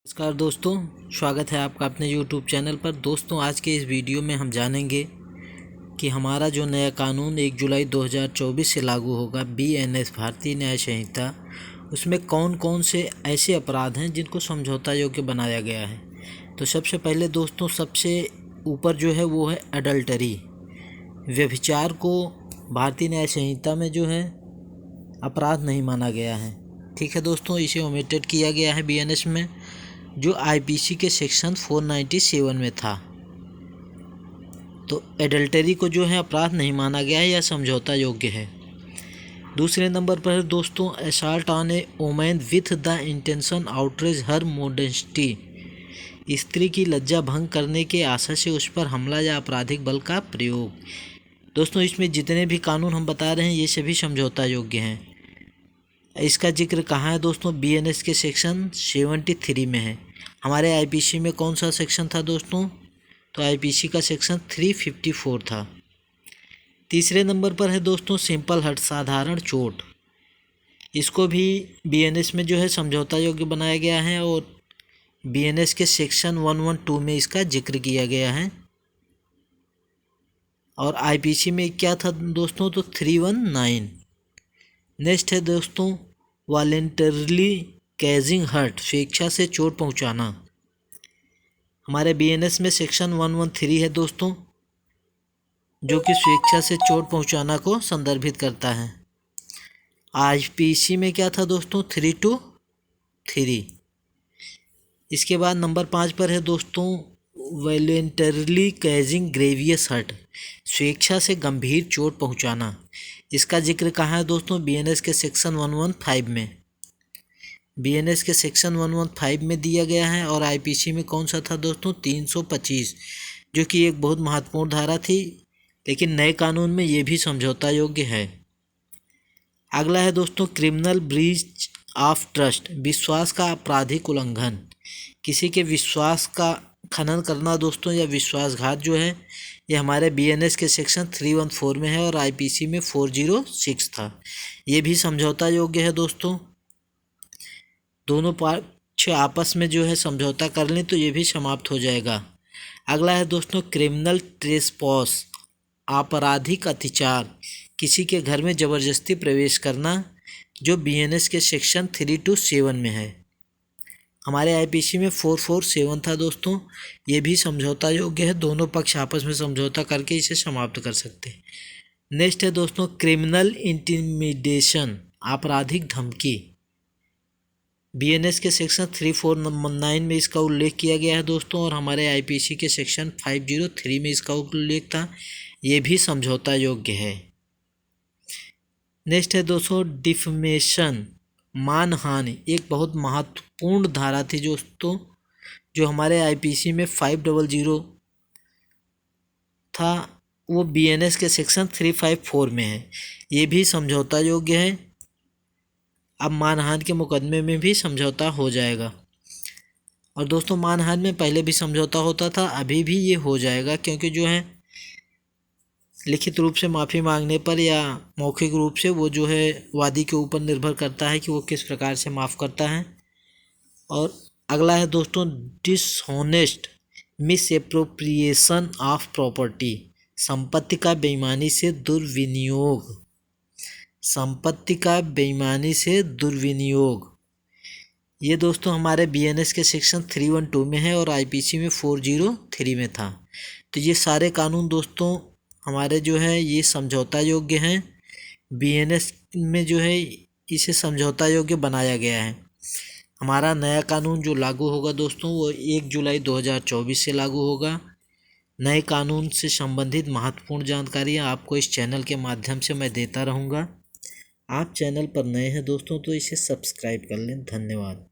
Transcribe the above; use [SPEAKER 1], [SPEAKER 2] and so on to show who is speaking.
[SPEAKER 1] नमस्कार दोस्तों, स्वागत है आपका अपने YouTube चैनल पर। दोस्तों, आज के इस वीडियो में हम जानेंगे कि हमारा जो नया कानून 1 जुलाई 2024 से लागू होगा, BNS भारतीय न्याय संहिता, उसमें कौन कौन से ऐसे अपराध हैं जिनको समझौता योग्य बनाया गया है। तो सबसे पहले दोस्तों, सबसे ऊपर जो है वो है अडल्टरी। व्यभिचार को भारतीय न्याय संहिता में जो है अपराध नहीं माना गया है। ठीक है दोस्तों, इसे ओमिटेड किया गया है BNS में, जो IPC के सेक्शन 497 में था। तो एडल्टरी को जो है अपराध नहीं माना गया है या समझौता योग्य है। दूसरे नंबर पर है दोस्तों assault on a woman with the intention outrage her modesty. स्त्री की लज्जा भंग करने के आशा से उस पर हमला या आपराधिक बल का प्रयोग। दोस्तों, इसमें जितने भी कानून हम बता रहे हैं ये सभी समझौता योग्य हैं। इसका जिक्र कहाँ है दोस्तों? BNS के सेक्शन 73 में है। हमारे IPC में कौन सा सेक्शन था दोस्तों? तो IPC का सेक्शन 354 था। तीसरे नंबर पर है दोस्तों सिंपल हर्ट, साधारण चोट। इसको भी BNS में जो है समझौता योग्य बनाया गया है और BNS के सेक्शन 112 में इसका जिक्र किया गया है। और IPC में क्या था दोस्तों? तो 319। नेक्स्ट है दोस्तों वॉलेंटरली कैजिंग हर्ट, स्वेच्छा से चोट पहुंचाना। हमारे BNS में सेक्शन 113 है दोस्तों, जो कि स्वेच्छा से चोट पहुंचाना को संदर्भित करता है। IPC में क्या था दोस्तों? 323। इसके बाद नंबर 5 पर है दोस्तों वॉलेंटरली कैजिंग ग्रेवियस हर्ट, स्वेच्छा से गंभीर चोट पहुंचाना। इसका जिक्र कहाँ है दोस्तों? BNS के सेक्शन 115 में। BNS के सेक्शन 115 में दिया गया है। और IPC में कौन सा था दोस्तों? 325, जो कि एक बहुत महत्वपूर्ण धारा थी, लेकिन नए कानून में ये भी समझौता योग्य है। अगला है दोस्तों क्रिमिनल ब्रीच ऑफ ट्रस्ट, विश्वास का आपराधिक उल्लंघन। किसी के विश्वास का खनन करना दोस्तों, या विश्वासघात जो है, ये हमारे BNS के सेक्शन 314 में है और IPC में 406 था। ये भी समझौता योग्य है दोस्तों। दोनों पक्ष आपस में जो है समझौता कर लें तो ये भी समाप्त हो जाएगा। अगला है दोस्तों क्रिमिनल ट्रेसपॉस, आपराधिक अतिचार, किसी के घर में ज़बरदस्ती प्रवेश करना, जो BNS के सेक्शन 327 में है। हमारे IPC में 447 था दोस्तों। ये भी समझौता योग्य है, दोनों पक्ष आपस में समझौता करके इसे समाप्त कर सकते हैं। नेक्स्ट है दोस्तों क्रिमिनल इंटिमिडेशन, आपराधिक धमकी। BNS के सेक्शन 349 में इसका उल्लेख किया गया है दोस्तों, और हमारे IPC के सेक्शन 503 में इसका उल्लेख था। ये भी समझौता योग्य है। नेक्स्ट है दोस्तों डिफमेशन, मानहानि। एक बहुत महत्वपूर्ण धारा थी दोस्तों, जो हमारे IPC में 500 था, वो BNS के सेक्शन 354 में है। ये भी समझौता योग्य है। अब मानहानि के मुकदमे में भी समझौता हो जाएगा। और दोस्तों मानहानि में पहले भी समझौता होता था, अभी भी ये हो जाएगा, क्योंकि जो है लिखित रूप से माफ़ी मांगने पर या मौखिक रूप से, वो जो है वादी के ऊपर निर्भर करता है कि वो किस प्रकार से माफ़ करता है। और अगला है दोस्तों डिसऑनेस्ट मिसएप्रोप्रिएशन ऑफ प्रॉपर्टी, संपत्ति का बेईमानी से दुर्विनियोग। संपत्ति का बेईमानी से दुर्विनियोग, ये दोस्तों हमारे BNS के सेक्शन 312 में है और IPC में 403 में था। तो ये सारे कानून दोस्तों हमारे जो है ये समझौता योग्य हैं। BNS में जो है इसे समझौता योग्य बनाया गया है। हमारा नया कानून जो लागू होगा दोस्तों, वो 1 जुलाई 2024 से लागू होगा। नए कानून से संबंधित महत्वपूर्ण जानकारियाँ आपको इस चैनल के माध्यम से मैं देता रहूँगा। आप चैनल पर नए हैं दोस्तों तो इसे सब्सक्राइब कर लें। धन्यवाद।